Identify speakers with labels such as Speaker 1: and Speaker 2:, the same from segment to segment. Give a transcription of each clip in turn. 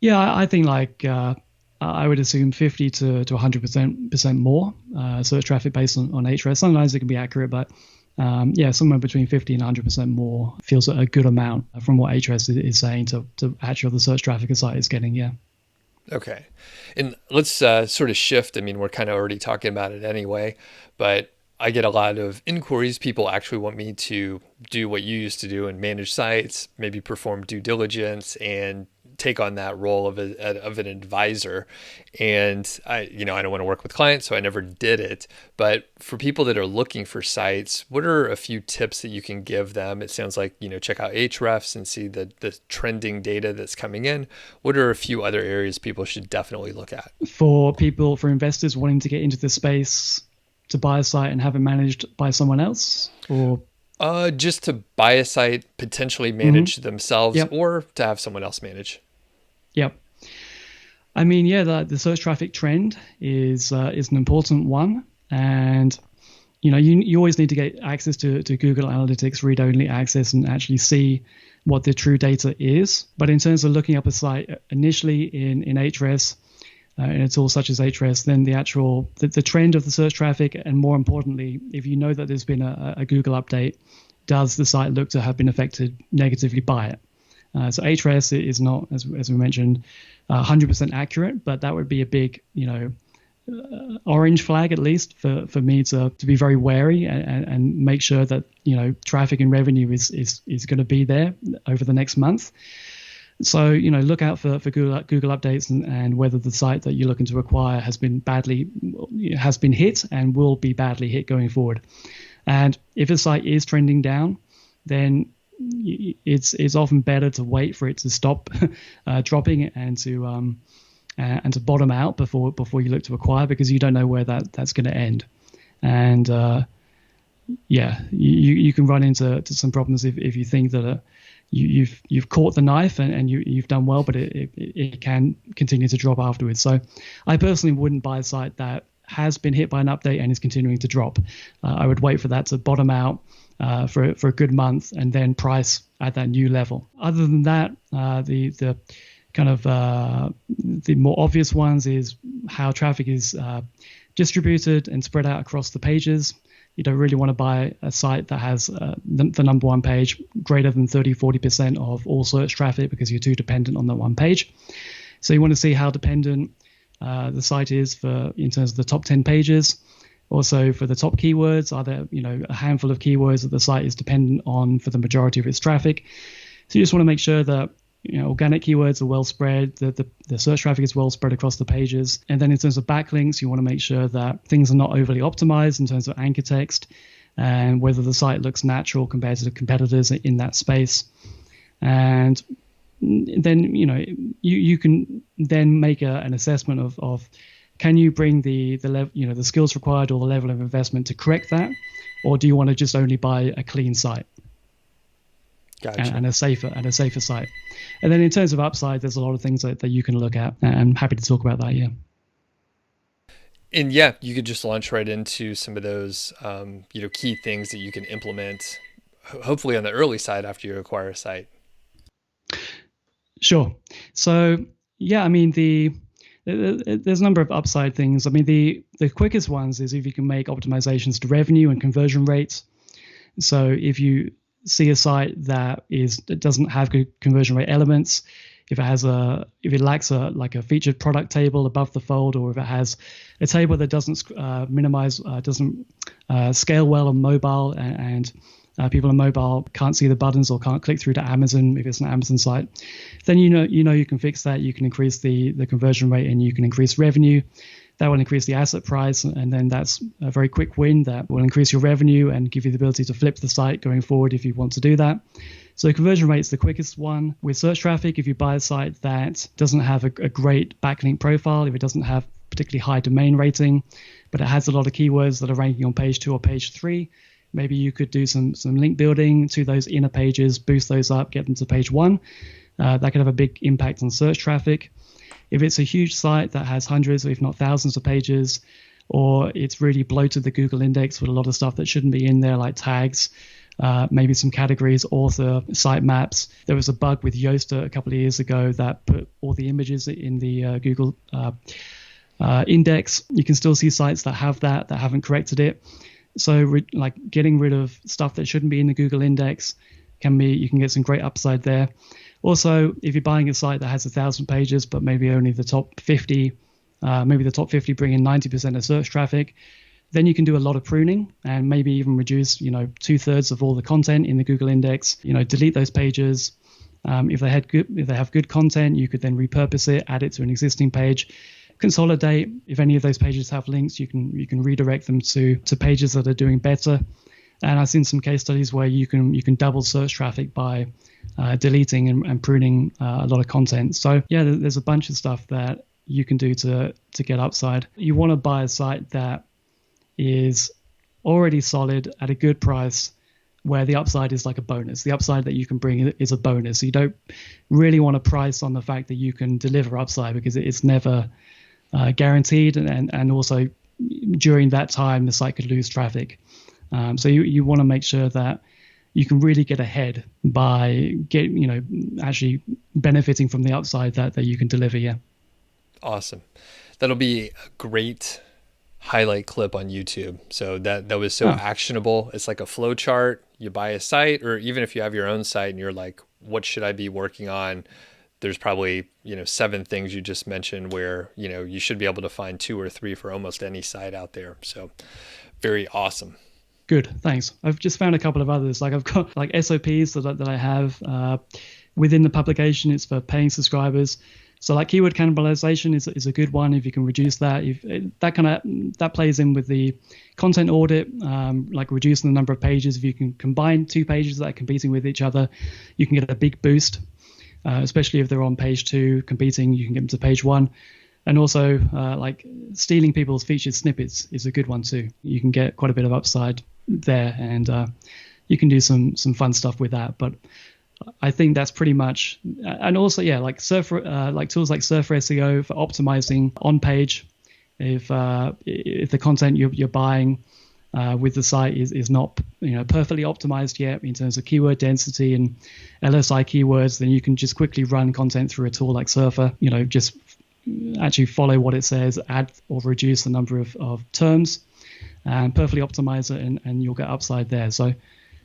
Speaker 1: Yeah, I think like I would assume 50 to 100% more search traffic based on Ahrefs. Sometimes it can be accurate, but yeah, somewhere between 50 and 100% more feels a good amount from what Ahrefs is saying to actually the search traffic a site is getting. Yeah.
Speaker 2: Okay. And let's sort of shift. I mean, we're kind of already talking about it anyway, but I get a lot of inquiries. People actually want me to do what you used to do and manage sites, maybe perform due diligence and take on that role of an advisor. And I don't want to work with clients, so I never did it. But for people that are looking for sites, what are a few tips that you can give them? It sounds like, check out Ahrefs and see the trending data that's coming in. What are a few other areas people should definitely look at?
Speaker 1: For investors wanting to get into the space to buy a site and have it managed by someone else, or
Speaker 2: Just to buy a site, potentially
Speaker 1: mm-hmm.
Speaker 2: manage themselves,
Speaker 1: Yep,
Speaker 2: or to have someone else manage.
Speaker 1: yep. I mean, yeah, the search traffic trend is an important one, and you always need to get access to Google Analytics read-only access and actually see what the true data is. But in terms of looking up a site initially in Ahrefs, in a tool such as Ahrefs, then the trend of the search traffic, and more importantly, if you know that there's been a Google update, does the site look to have been affected negatively by it? So Ahrefs is not, as we mentioned, 100% accurate, but that would be a big, orange flag at least for me to be very wary and make sure that traffic and revenue is going to be there over the next month. So look out for Google updates and whether the site that you're looking to acquire has been hit and will be badly hit going forward. And if a site is trending down, then it's often better to wait for it to stop dropping and to bottom out before you look to acquire, because you don't know where that's going to end. And yeah, you can run into some problems if you think that you've caught the knife and you've done well, but it can continue to drop afterwards. So I personally wouldn't buy a site that has been hit by an update and is continuing to drop. I would wait for that to bottom out for a good month and then price at that new level. Other than that, the kind of the more obvious ones is how traffic is distributed and spread out across the pages. You don't really want to buy a site that has the number one page greater than 30-40% of all search traffic, because you're too dependent on that one page. So you want to see how dependent the site is in terms of the top 10 pages. Also for the top keywords, are there a handful of keywords that the site is dependent on for the majority of its traffic? So you just want to make sure that organic keywords are well spread, the search traffic is well spread across the pages. And then in terms of backlinks, you want to make sure that things are not overly optimized in terms of anchor text and whether the site looks natural compared to the competitors in that space. And then you can then make an assessment of can you bring the level, the skills required or the level of investment to correct that, or do you want to just only buy a clean site?
Speaker 2: Gotcha.
Speaker 1: And a safer site. And then in terms of upside, there's a lot of things that you can look at, and I'm happy to talk about that. Yeah.
Speaker 2: And yeah, you could just launch right into some of those, key things that you can implement, hopefully on the early side after you acquire a site.
Speaker 1: Sure. So yeah, I mean there's a number of upside things. I mean the quickest ones is if you can make optimizations to revenue and conversion rates. So if you see a site that doesn't have good conversion rate elements, if it lacks a featured product table above the fold, or if it has a table that doesn't doesn't scale well on mobile, and people on mobile can't see the buttons or can't click through to Amazon if it's an Amazon site, then you can fix that. You can increase the conversion rate and you can increase revenue. That will increase the asset price, and then that's a very quick win that will increase your revenue and give you the ability to flip the site going forward if you want to do that. So conversion rate is the quickest one. With search traffic, if you buy a site that doesn't have a great backlink profile, if it doesn't have particularly high domain rating, but it has a lot of keywords that are ranking on page 2 or page 3, maybe you could do some link building to those inner pages, boost those up, get them to page 1. That could have a big impact on search traffic. If it's a huge site that has hundreds, if not thousands of pages, or it's really bloated the Google index with a lot of stuff that shouldn't be in there, like tags, maybe some categories, author, site maps. There was a bug with Yoast a couple of years ago that put all the images in the Google index. You can still see sites that have that haven't corrected it. So like getting rid of stuff that shouldn't be in the Google index you can get some great upside there. Also, if you're buying a site that has 1,000 pages, but maybe only the top 50, maybe the top 50 bring in 90% of search traffic, then you can do a lot of pruning and maybe even reduce, 2/3 of all the content in the Google index. Delete those pages. If they have good content, you could then repurpose it, add it to an existing page, consolidate. If any of those pages have links, you can redirect them to pages that are doing better. And I've seen some case studies where you can double search traffic by deleting and pruning a lot of content. So yeah, there's a bunch of stuff that you can do to get upside. You want to buy a site that is already solid at a good price, where the upside is like a bonus. The upside that you can bring is a bonus. So you don't really want to price on the fact that you can deliver upside, because it's never guaranteed, and also during that time the site could lose traffic. So you want to make sure that you can really get ahead by actually benefiting from the upside that you can deliver. Yeah.
Speaker 2: Awesome. That'll be a great highlight clip on YouTube. So that was so actionable. It's like a flow chart. You buy a site, or even if you have your own site and you're like, what should I be working on? There's probably, 7 things you just mentioned where, you should be able to find 2 or 3 for almost any site out there. So very awesome.
Speaker 1: Good, thanks. I've just found a couple of others. Like I've got like SOPs that I have within the publication. It's for paying subscribers. So like keyword cannibalization is a good one if you can reduce that. That plays in with the content audit, like reducing the number of pages. If you can combine 2 pages that are competing with each other, you can get a big boost. Especially if they're on page 2 competing, you can get them to page 1. And also like stealing people's featured snippets is a good one too. You can get quite a bit of upside there, and you can do some fun stuff with that. But I think that's pretty much, and also like like tools like Surfer SEO for optimizing on page. If the content you're buying with the site is not perfectly optimized yet in terms of keyword density and LSI keywords, then you can just quickly run content through a tool like Surfer. Just actually follow what it says, add or reduce the number of terms, and perfectly optimize it, and you'll get upside there. So,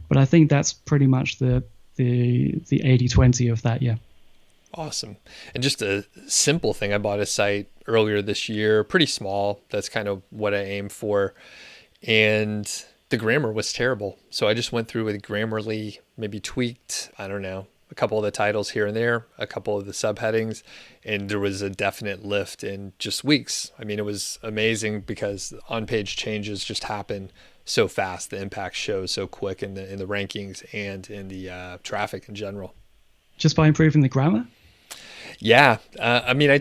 Speaker 1: but I think that's pretty much the 80-20 of that. Yeah.
Speaker 2: Awesome. And just a simple thing, I bought a site earlier this year, pretty small. That's kind of what I aim for. And the grammar was terrible. So I just went through with Grammarly, maybe tweaked, I don't know, a couple of the titles here and there, a couple of the subheadings, and there was a definite lift in just weeks. I mean, it was amazing because on-page changes just happen so fast. The impact shows so quick in the rankings and in the traffic in general.
Speaker 1: Just by improving the grammar?
Speaker 2: Yeah. I mean,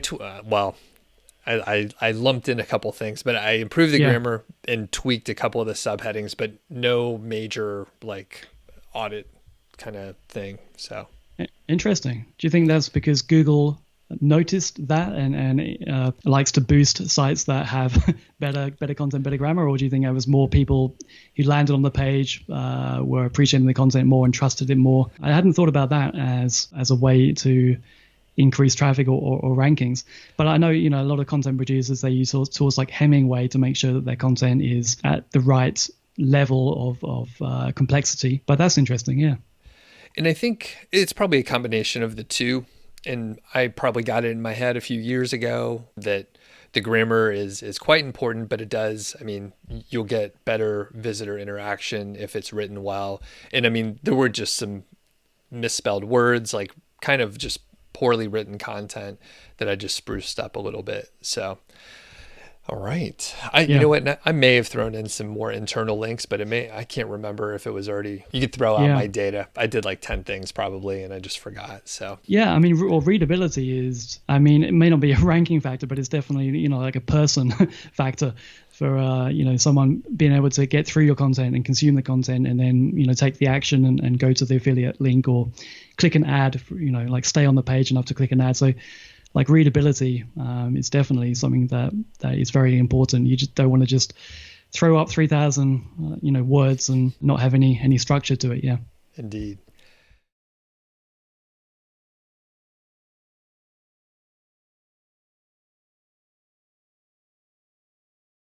Speaker 2: I lumped in a couple things, but I improved the grammar and tweaked a couple of the subheadings, but no major like audit kind of thing. So
Speaker 1: interesting. Do you think that's because Google noticed that and likes to boost sites that have better content, better grammar, or do you think there was more people who landed on the page were appreciating the content more and trusted it more? I hadn't thought about that as a way to increase traffic or rankings, but I know a lot of content producers, they use tools like Hemingway to make sure that their content is at the right level of complexity. But that's interesting, yeah.
Speaker 2: And I think it's probably a combination of the two. And I probably got it in my head a few years ago that the grammar is quite important, but it does, I mean, you'll get better visitor interaction if it's written well. And I mean, there were just some misspelled words, like kind of just poorly written content that I just spruced up a little bit. So, all right. You know what? I may have thrown in some more internal links, but I can't remember if it was already, you could throw out my data. I did like 10 things probably, and I just forgot. So,
Speaker 1: yeah, I mean, readability is, I mean, it may not be a ranking factor, but it's definitely, like a person factor for, someone being able to get through your content and consume the content and then, take the action and go to the affiliate link or click an ad, like stay on the page enough to click an ad. So, like readability is definitely something that is very important. You just don't want to just throw up 3,000 words and not have any structure to it. Yeah.
Speaker 2: Indeed.